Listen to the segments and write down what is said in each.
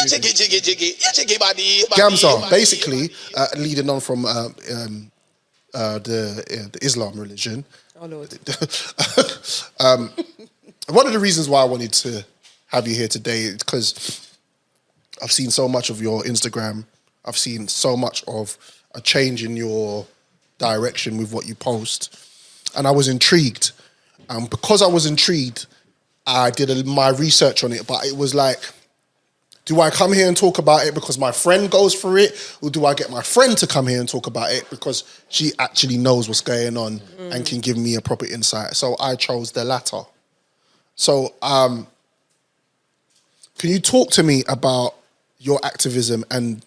jiggy body. Ghamzah, basically, leading on from the Islam religion. Oh Lord. One of the reasons why I wanted to have you here today is because I've seen so much of your Instagram. I've seen so much of a change in your direction with what you post. And I was intrigued. Because I was intrigued, I did my research on it, but it was like, do I come here and talk about it because my friend goes for it? Or do I get my friend to come here and talk about it because she actually knows what's going on and can give me a proper insight? So I chose the latter. So can you talk to me about your activism and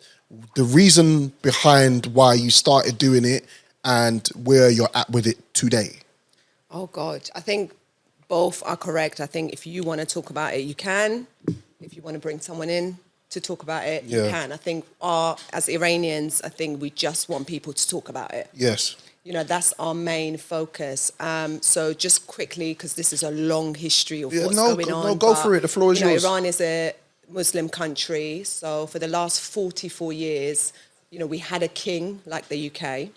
the reason behind why you started doing it and where you're at with it today? Oh God, I think both are correct. I think if you want to talk about it, you can. If you want to bring someone in to talk about it, you can. I think as Iranians, I think we just want people to talk about it. Yes. You know, that's our main focus. So just quickly, because this is a long history of what's going on. No, go for it. The floor is yours. Iran is a Muslim country. So for the last 44 years, you know, we had a king like the UK.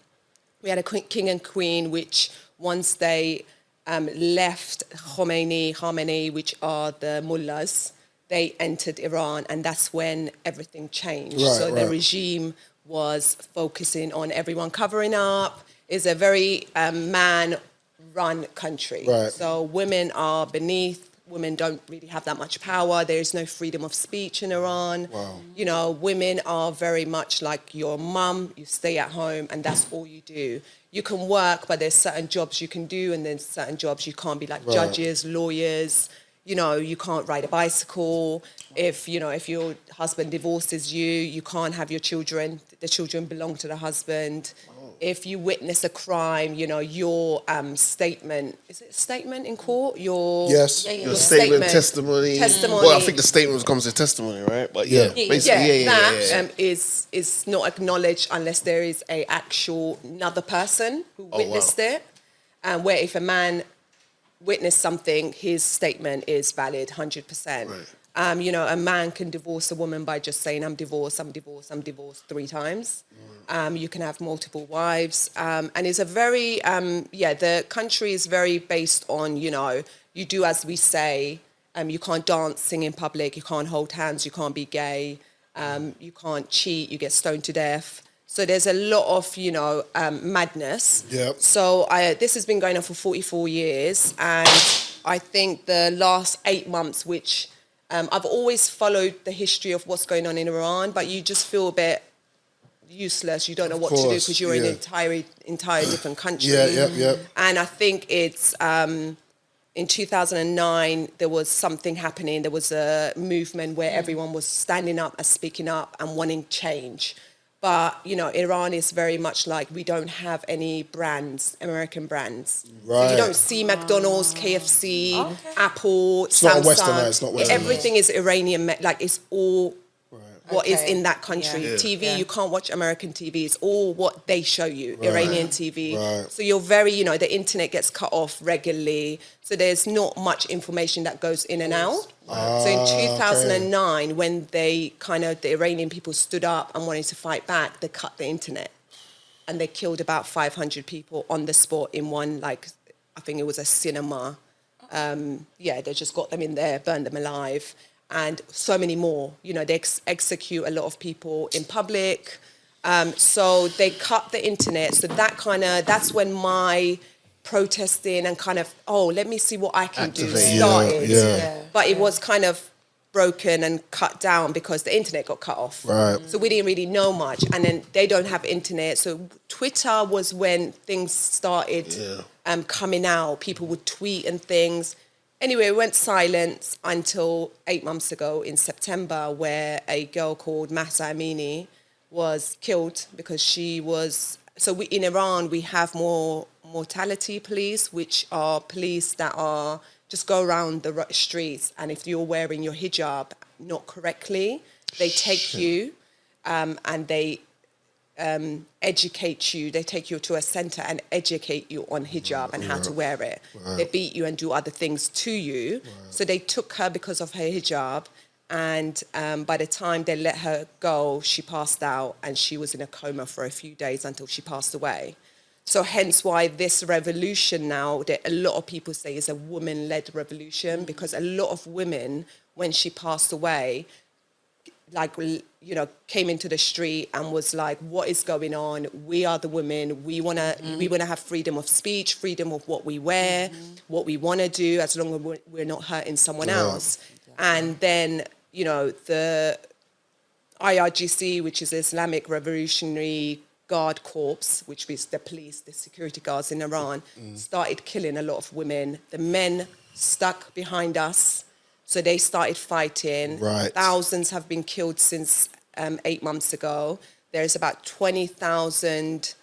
We had a king and queen, which once they left Khomeini, which are the mullahs, they entered Iran, and that's when everything changed. The regime was focusing on everyone covering up. It's a very man-run country. Right. So women are beneath. Women don't really have that much power. There is no freedom of speech in Iran. Wow. You know, women are very much like your mum. You stay at home, and that's all you do. You can work, but there's certain jobs you can do, and then certain jobs you can't be, like judges, lawyers. You know, you can't ride a bicycle. If your husband divorces you, you can't have your children. The children belong to the husband. If you witness a crime, you know, your statement, is it a statement in court? Your statement, testimony. Well, I think the statement comes to testimony, right? But basically, that is not acknowledged unless there is another person who witnessed it. And where if a man witnessed something, his statement is valid 100%. Right. You know, a man can divorce a woman by just saying, I'm divorced 3 times. You can have multiple wives. And it's a very, the country is very based on, you know, you do as we say. You can't dance, sing in public. You can't hold hands. You can't be gay. You can't cheat. You get stoned to death. So there's a lot of, you know, madness. Yep. So this has been going on for 44 years. And I think the last 8 months, which I've always followed the history of what's going on in Iran, but you just feel a bit useless. You don't know what to do because you're in an entire different country. And I think it's in 2009, there was something happening. There was a movement where everyone was standing up and speaking up and wanting change. But, you know, Iran is very much like we don't have any brands, American brands. Right. So you don't see McDonald's, KFC, Apple, it's Samsung. Not Westernized, it's not Westernized. Everything is Iranian, like it's all what is in that country. Yeah. TV, you can't watch American TV. It's all what they show you, Iranian TV. Right. So you're very, you know, the internet gets cut off regularly. So there's not much information that goes in and out. So in 2009, when the Iranian people stood up and wanted to fight back, they cut the internet. And they killed about 500 people on the spot in one, like, I think it was a cinema. They just got them in there, burned them alive. And so many more. You know, they execute a lot of people in public. So they cut the internet. So that's when my protesting and kind of, let me see what I can do started. But it was kind of broken and cut down because the internet got cut off. Right. So we didn't really know much. And then they don't have internet. So Twitter was when things started coming out. People would tweet and things. Anyway, we went silent until 8 months ago in September, where a girl called Mahsa Amini was killed because she was... So in Iran, we have more mortality police, which are police that are just go around the streets, and if you're wearing your hijab not correctly, they take you and they educate you. They take you to a center and educate you on hijab and how to wear it. They beat you and do other things to you. So they took her because of her hijab And by the time they let her go, she passed out and she was in a coma for a few days until she passed away. So hence why this revolution now, that a lot of people say is a woman-led revolution, because a lot of women, when she passed away, like, you know, came into the street and was like, what is going on? We are the women. We want to have freedom of speech, freedom of what we wear, what we want to do, as long as we're not hurting someone else. And then, you know, the IRGC, which is Islamic Revolutionary Guard Corps, which is the police, the security guards in Iran, started killing a lot of women. The men stuck behind us, so they started fighting. Right. Thousands have been killed since 8 months ago. There's about 20,000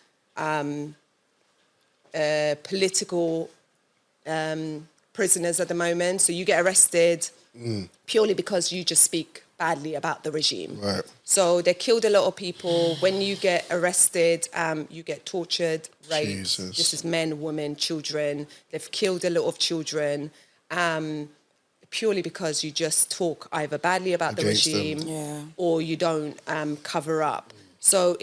political prisoners at the moment. So you get arrested purely because you just speak badly about the regime. Right. So they killed a lot of people. When you get arrested, you get tortured, raped. Jesus. This is men, women, children. They've killed a lot of children purely because you just talk either badly about Against the them. regime or you don't cover up. So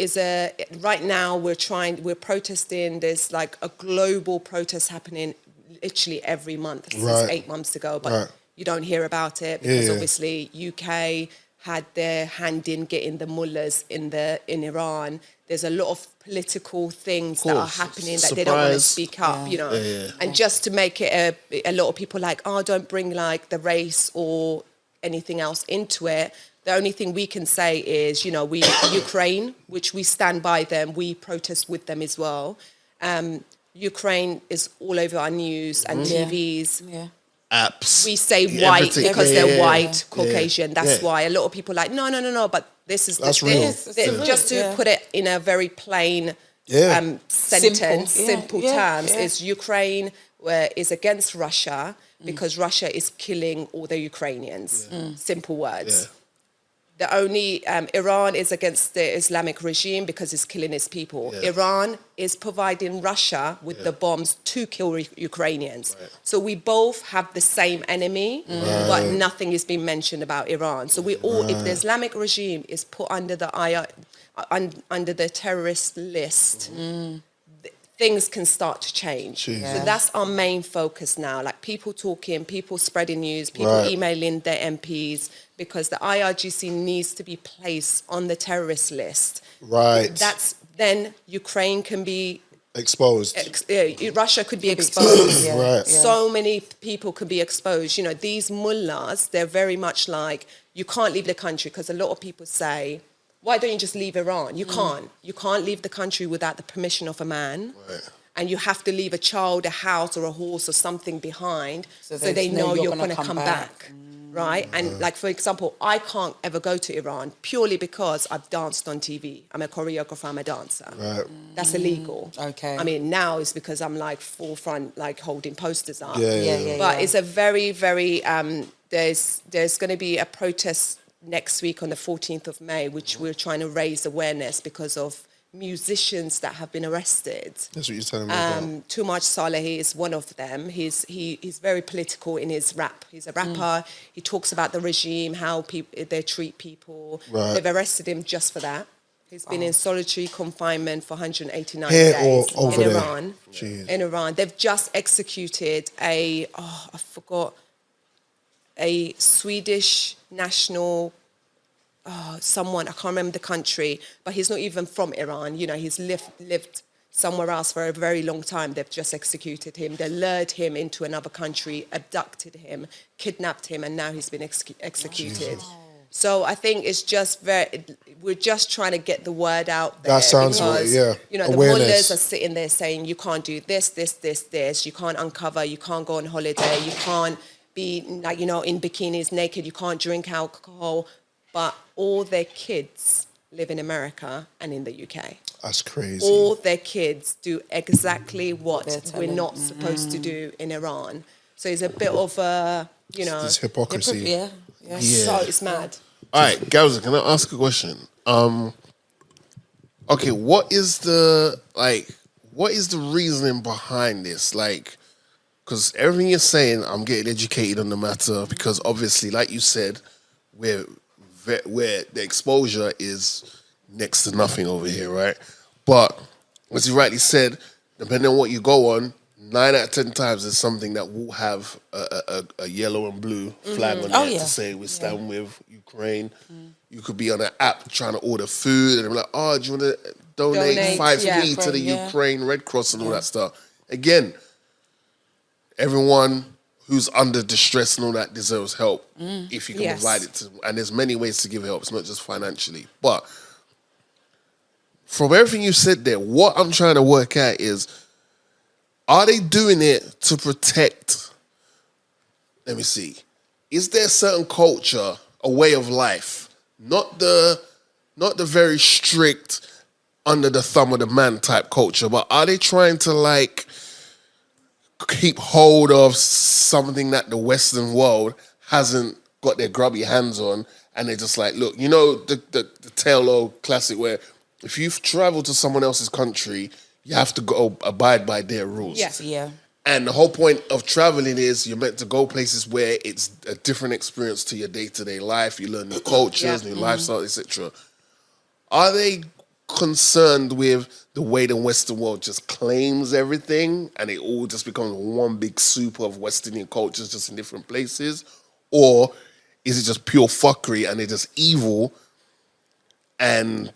right now we're protesting. There's like a global protest happening literally every month since 8 months ago, but you don't hear about it because obviously UK had their hand in getting the mullahs in Iran. There's a lot of political things that are happening that they don't want to speak up, you know. And just to make it a lot of people like, oh, don't bring like the race or anything else into it. The only thing we can say is, you know, Ukraine, which we stand by them, we protest with them as well. Ukraine is all over our news and TVs. Apps. We say white because they're white, Caucasian. That's why a lot of people are like, no, but this is That's the real. thing. Just to put it in a very plain sentence, simple terms, is Ukraine is against Russia because Russia is killing all the Ukrainians. Simple words. The only Iran is against the Islamic regime because it's killing its people. Iran is providing Russia with the bombs to kill Ukrainians. So we both have the same enemy, but nothing is being mentioned about Iran. So we all, if the Islamic regime is put under the under the terrorist list, things can start to change. So that's our main focus now. Like people talking, people spreading news, people emailing their MPs, because the IRGC needs to be placed on the terrorist list. Then Ukraine can be exposed. Russia could be exposed. So many people could be exposed. You know, these mullahs, they're very much like, you can't leave the country, because a lot of people say, why don't you just leave Iran? You can't. You can't leave the country without the permission of a man. And you have to leave a child, a house or a horse or something behind so they know you're going to come back. Right? And like, for example, I can't ever go to Iran purely because I've danced on TV. I'm a choreographer, I'm a dancer. That's illegal. I mean, now it's because I'm like forefront, like holding posters up. But it's a very, very, there's going to be a protest next week on the 14th of May, which we're trying to raise awareness because of musicians that have been arrested. That's what you're telling me about. Tumaj Salehi is one of them. He's very political in his rap. He's a rapper. He talks about the regime, how they treat people. They've arrested him just for that. He's been in solitary confinement for 189 days in Iran. In Iran. They've just executed a Swedish national someone, I can't remember the country, but he's not even from Iran. You know, he's lived somewhere else for a very long time. They've just executed him. They lured him into another country, abducted him, kidnapped him, and now he's been executed. So I think it's just we're just trying to get the word out there. That sounds because, you know, awareness. The mullahs are sitting there saying, you can't do this. You can't uncover. You can't go on holiday. You can't be, like, you know, in bikinis, naked. You can't drink alcohol. But all their kids live in America and in the UK. That's crazy. All their kids do exactly what we're not supposed to do in Iran. So it's a bit of a, you know... It's hypocrisy. So it's mad. All right, Ghamzah, can I ask a question? Okay, what is the reasoning behind this? Like, because everything you're saying, I'm getting educated on the matter, because obviously, like you said, where the exposure is next to nothing over here, right? But as you rightly said, depending on what you go on, 9 out of 10 times there's something that will have a yellow and blue flag on it to say we stand with Ukraine. You could be on an app trying to order food and be like, oh, do you want to donate 5p to the Ukraine Red Cross and all that stuff? Again, everyone who's under distress and all that deserves help if you can provide it to them. And there's many ways to give help. It's not just financially. But from everything you said there, what I'm trying to work out is, are they doing it to protect, let me see, is there a certain culture, a way of life, not the very strict, under the thumb of the man type culture, but are they trying to like keep hold of something that the Western world hasn't got their grubby hands on, and they're just like, look, you know the Taylor classic where if you've traveled to someone else's country, you have to go abide by their rules. Yes. Yeah. And the whole point of traveling is you're meant to go places where it's a different experience to your day-to-day life. You learn new cultures, new lifestyles, etc. Are they concerned with the way the Western world just claims everything and it all just becomes one big soup of Western cultures just in different places? Or is it just pure fuckery and they're just evil and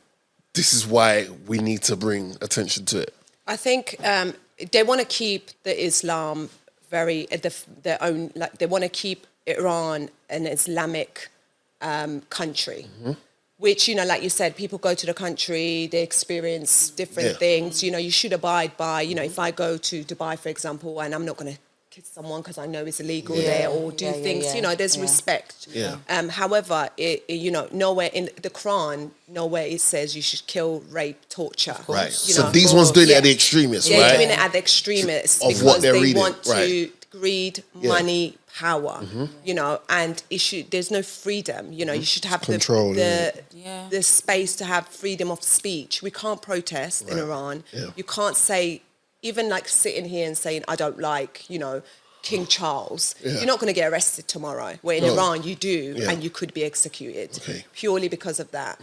this is why we need to bring attention to it? I think they want to keep the Islam very their own. Like they want to keep Iran an Islamic country, which like you said, people go to the country, they experience different things. You should abide by. If I go to Dubai, for example, and I'm not going to kiss someone because I know it's illegal there, or do things. There's respect. Yeah. However, nowhere in the Quran, nowhere it says you should kill, rape, torture. Right. So these ones doing it at the extremists, right? They're doing it at the extremists Of because what they're they reading. want to greed, money, power. And there's no freedom. You should have Control, the space to have freedom of speech. We can't protest in Iran. Yeah. You can't say, even like sitting here and saying, I don't like, King Charles. Yeah. You're not going to get arrested tomorrow. Where in Iran you do, and you could be executed purely because of that.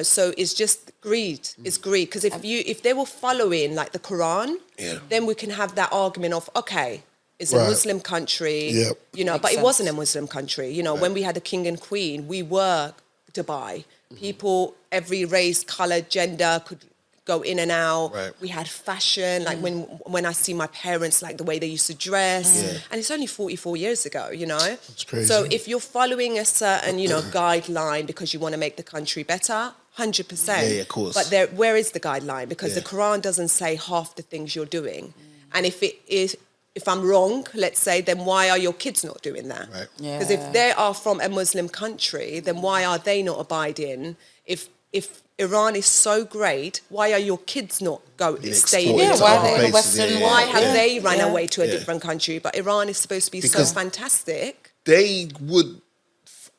So it's just greed. It's greed. Because if they were following like the Quran, then we can have that argument of, okay, it's a Muslim country, but it wasn't a Muslim country. When we had the king and queen, we were Dubai. People, every race, color, gender could go in and out. Right. We had fashion, like when I see my parents, like the way they used to dress, and it's only 44 years ago, It's crazy. So if you're following a certain, guideline because you want to make the country better, 100%. Yeah, of course. But where is the guideline? Because the Quran doesn't say half the things you're doing. And if I'm wrong, let's say, then why are your kids not doing that? Right. Because if they are from a Muslim country, then why are they not abiding? If Iran is so great, why are your kids not staying? Yeah, why are they in the places, Western Why world? have they run away to a different country? But Iran is supposed to be Because so fantastic. They would,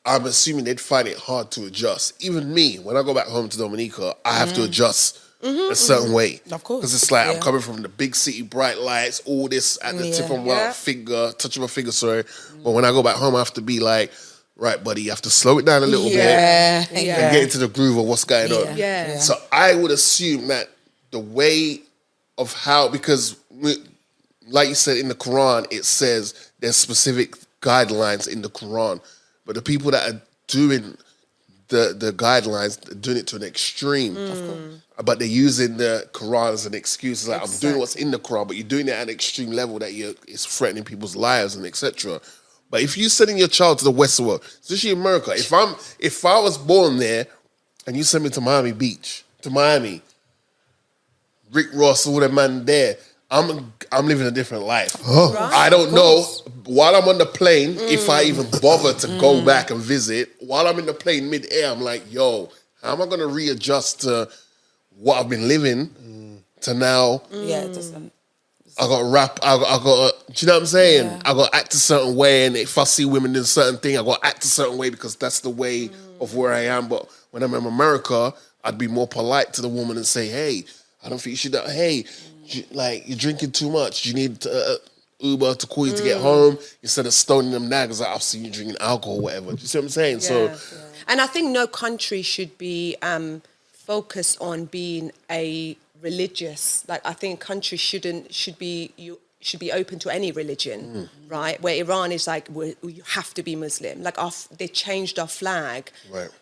I'm assuming they'd find it hard to adjust. Even me, when I go back home to Dominica, I have to adjust a certain way. Of course. Because it's like I'm coming from the big city, bright lights, all this at the tip of my finger, touch of my finger, sorry. But when I go back home, I have to be like, right, buddy, you have to slow it down a little bit and get into the groove of what's going on. Yeah. So I would assume that the way of how, because like you said in the Quran, it says there's specific guidelines in the Quran, but the people that are doing the guidelines, they're doing it to an extreme. Of course. But they're using the Quran as an excuse. It's like, I'm doing what's in the Quran, but you're doing it at an extreme level that it's threatening people's lives and etc. But if you're sending your child to the Western world, especially America, if I was born there and you send me to Miami Beach, to Miami, Rick Ross, all that man there, I'm living a different life. Right, I don't know, while I'm on the plane, if I even bother to go back and visit, while I'm in the plane mid-air, I'm like, yo, how am I going to readjust to what I've been living to now? Yeah, it doesn't. I got to rap. I got. Do you know what I'm saying? Yeah. I got to act a certain way, and if I see women doing a certain thing, I got to act a certain way because that's the way of where I am. But when I'm in America, I'd be more polite to the woman and say, "Hey, I don't think you should. Hey, you're drinking too much. You need Uber to call you to get home instead of stoning them now because I've seen you drinking alcohol or whatever. Do you see what I'm saying? Yeah. And I think no country should be focused on being a religious. Like I think countries should be open to any religion, right? Where Iran is like you have to be Muslim. Like they changed our flag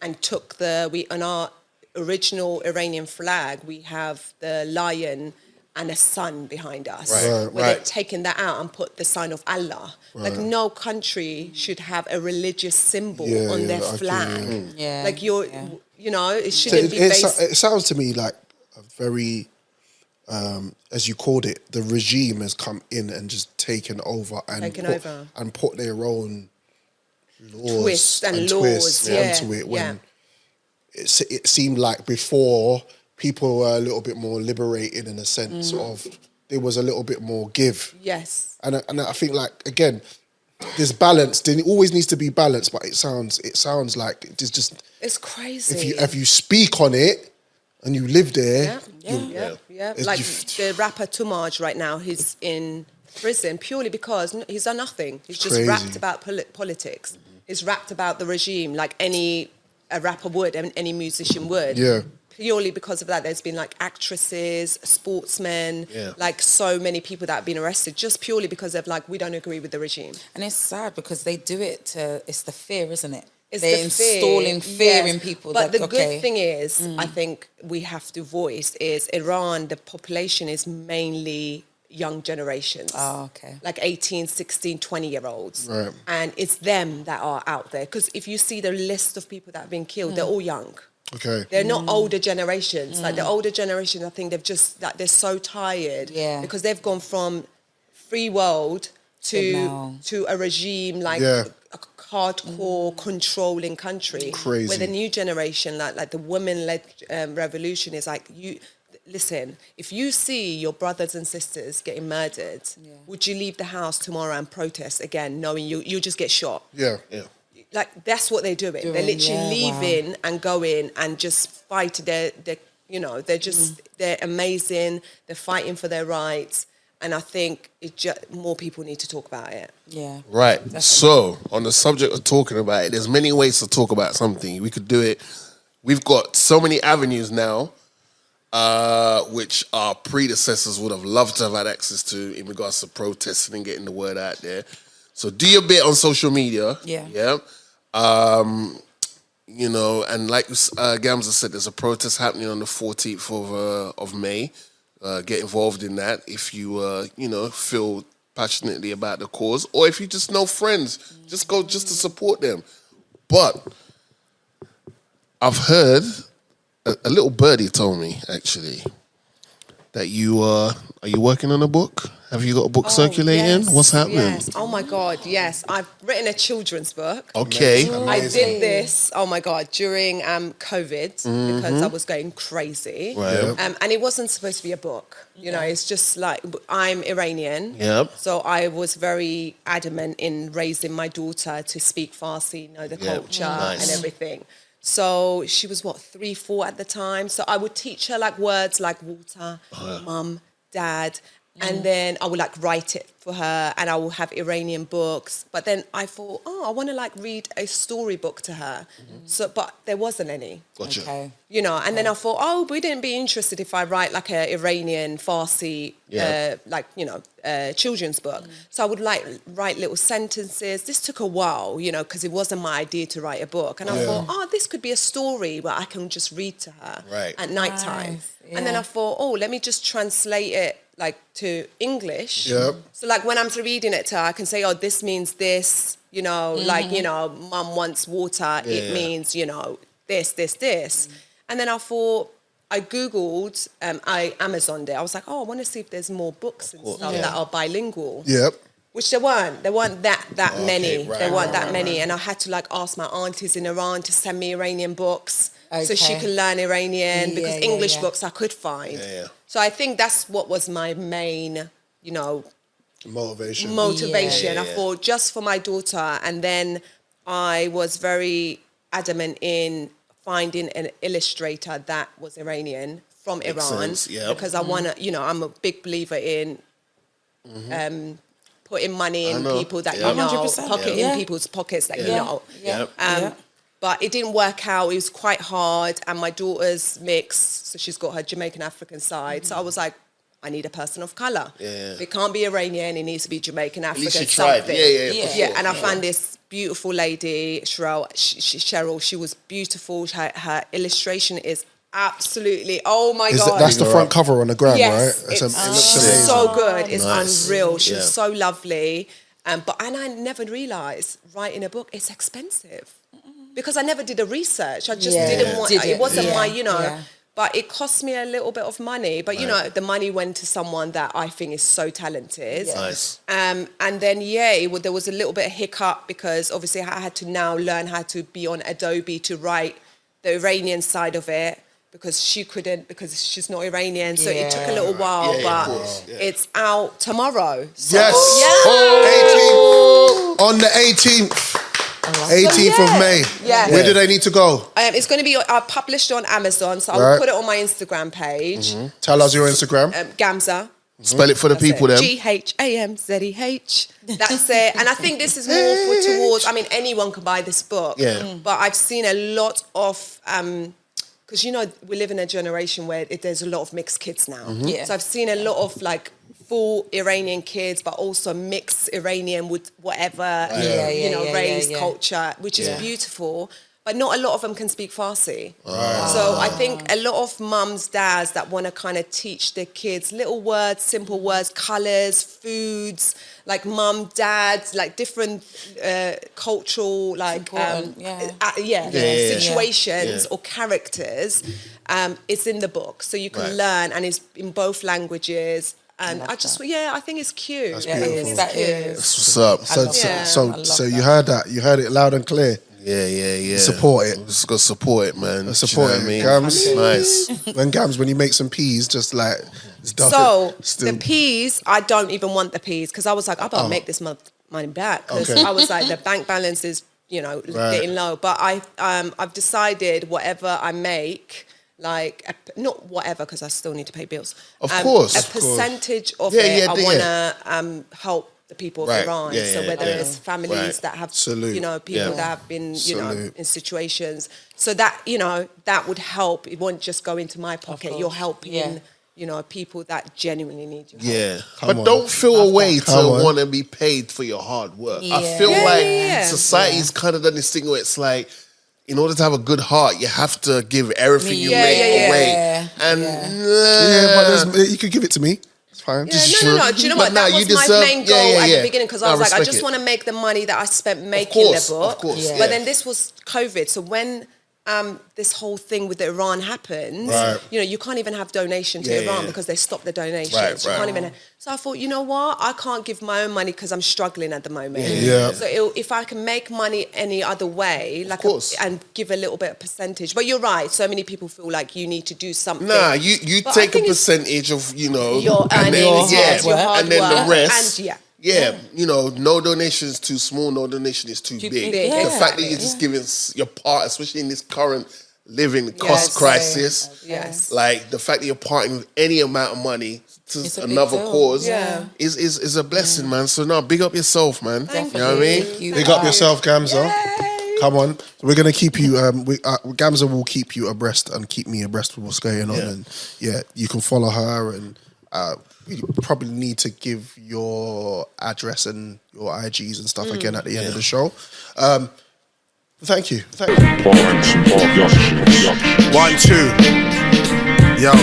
and took on our original Iranian flag we have the lion and a sun behind us. They've taken that out and put the sign of Allah. Like no country should have a religious symbol on their flag. Like you know, it shouldn't be based. It sounds to me like a very, as you called it, the regime has come in and just taken over and put their own laws twists onto it when it seemed like before people were a little bit more liberated in a sense of there was a little bit more give. Yes. And I think like again, there's balance. There always needs to be balance, but it sounds like it's just it's crazy. If you speak on it and you live there, Like the rapper Tumaj right now, he's in prison purely because he's done nothing. He's just rapped about politics. He's rapped about the regime like a rapper would and any musician would. Yeah. Purely because of that, there's been like actresses, sportsmen, like so many people that have been arrested just purely because of like, we don't agree with the regime. And it's sad because they do it it's the fear, isn't it? They're installing fear in people. But the good thing is, I think we have to voice is Iran, the population is mainly young generations. Oh, okay. Like 18, 16, 20-year-olds. Right. And it's them that are out there. Because if you see the list of people that have been killed, they're all young. okay. They're not older generations. Like the older generation, I think they're so tired. Yeah. Because they've gone from free world to a regime like a hardcore controlling country. Crazy. Where the new generation, like the women-led revolution is like, listen, if you see your brothers and sisters getting murdered, would you leave the house tomorrow and protest again, knowing you'll just get shot? Yeah. Like that's what they're doing. They're literally leaving and going and just fight. They're amazing. They're fighting for their rights. And I think more people need to talk about it. Yeah. Right. So, on the subject of talking about it, there's many ways to talk about something. We could do it. We've got so many avenues now, which our predecessors would have loved to have had access to in regards to protesting and getting the word out there. So, do your bit on social media. Yeah. You know, and like Ghamzah said, there's a protest happening on the 14th of May. Get involved in that if you, feel passionately about the cause, or if you just know friends, just go just to support them. But I've heard a little birdie told me actually that you are you working on a book? Have you got a book circulating? Yes, What's happening? Yes. Oh my God, yes. I've written a children's book. Okay. I did this, oh my God, during COVID because I was going crazy. Right. And it wasn't supposed to be a book. You know, it's just like, I'm Iranian. Yep. So I was very adamant in raising my daughter to speak Farsi, know the culture and everything. So she was 3, 4 at the time. So I would teach her like words like water, mum, dad. And then I would like write it for her and I will have Iranian books. But then I thought, I want to like read a storybook to her. So, but there wasn't any. Gotcha. Okay. You know, and then I thought, we didn't be interested if I write like a Iranian Farsi, children's book. So I would like write little sentences. This took a while, you know, because it wasn't my idea to write a book. And I thought, this could be a story where I can just read to her at nighttime. Nice. And then I thought, let me just translate it like to English. Yep. So like when I'm reading it to her, I can say, this means this, you know, like, you know, mum wants water. It means, you know, this. And then I thought, I Googled, I Amazoned it. I was like, I want to see if there's more books and stuff that are bilingual. Yep. Which there weren't. There weren't that many. Right, there weren't that many. And I had to like ask my aunties in Iran to send me Iranian books so she could learn Iranian because English books I could find. So I think that's what was my main, you know, Motivation. I thought just for my daughter. And then I was very adamant in finding an illustrator that was Iranian from Iran. Sense, yep. Because I want to, you know, I'm a big believer in putting money in know. people that Yeah. you know, 100%. pocket Yeah. in people's pockets that you Yeah. know. Yeah. But it didn't work out. It was quite hard. And my daughter's mixed, so she's got her Jamaican African side. So I was like, I need a person of colour. Yeah. It can't be Iranian. It needs to be Jamaican At African. least you tried. Something. Yeah, for Yeah. sure. And I found this beautiful lady, Cheryl. She was beautiful. Her illustration is absolutely, oh my God. That's the front cover on the gram, Yes, right? it's it looks amazing. so good. It's Nice. unreal. She was Yeah. so lovely. And I never realised writing a book, it's expensive. Because I never did a research. I just didn't want, it wasn't my, but it cost me a little bit of money. But, you know, the money went to someone that I think is so talented. Nice. And then, there was a little bit of hiccup because obviously I had to now learn how to be on Adobe to write the Iranian side of it because she couldn't, because she's not Iranian. So it took a little while, but it's out tomorrow. So, Yes. Yeah. 18th. On the 18th. 18th of May. Yeah. Where do they need to go? It's going to be published on Amazon, so I'll Right. put it on my Instagram page. Tell us your Instagram. Ghamzah. Spell it for the people then. Ghamzeh. That's it. And I think this is more towards, I mean, anyone can buy this book. Yeah. But I've seen a lot of, because, you know, we live in a generation where there's a lot of mixed kids now. Yeah. So I've seen a lot of like full Iranian kids, but also mixed Iranian with whatever, race, culture, which is beautiful. But not a lot of them can speak Farsi. So I think a lot of mums, dads that want to kind of teach their kids little words, simple words, colours, foods, like mum, dad, like different cultural, like situations or characters. It's in the book, so you can learn, and it's in both languages. And I think it's cute. That's I think beautiful. it's That cute. is. What's up? So you heard that. You heard it loud and clear. Yeah. Support it. Just gotta support it, man. Support Do it. you know what I mean? Gams. Nice. When you make some peas, just like So the peas, I don't even want the peas because I was like, I better make this money back because I was like, the bank balance is, getting low. But I've decided whatever I make, like not whatever because I still need to pay bills. Of course, a percentage of Yeah, it, yeah, I yeah. want to help the people of Right. Iran. Yeah, So yeah, whether yeah. it's families that have, Salute. people Yeah. that have been, Salute. in situations. So that, that would help. It won't just go into my pocket. You're helping, people that genuinely need your help. Yeah. Come But on. don't feel a way to Come on. want to be paid for your hard work. I Yeah. feel Yeah, like yeah. society's kind of done this thing where it's like, in order to have a good heart, you have to give everything you make away. And but you could give it to me. It's fine. Yeah, no. Do you know But what? now That you was my deserve- main goal at yeah. the beginning because I I was like, I respect just it. want to make the money that I spent making course, the book. of course, But then this was COVID. So when this whole thing with Iran happened, Right. you can't even have donation to Yeah, Iran yeah. because they stopped the donations. Right, You right. can't even. So I thought, you know what? I can't give my own money because I'm struggling at the moment. Yeah. So if I can make money any other way, like course. and give a little bit of percentage. But you're right. So many people feel like you need to do something. Nah, you But I take a think it's- percentage of, Your and then, earnings, your hard and then the work, rest. and no donation is too small, no donation is too big. big, The yeah. fact that you're just giving your part, especially in this current living cost Yes. crisis, Yes. like the fact that you're parting with any amount of money to It's a big another deal. cause Yeah. is a blessing, man. So no, big up yourself, man. Thank you know what I mean? Thank you. Big up yourself, Ghamzah. Come on. We're going to keep you, Ghamzah will keep you abreast and keep me abreast with what's going on. Yeah. And you can follow her and we probably need to give your address and your IGs and stuff again at the end of the show. Thank you. 1, 2. Yo.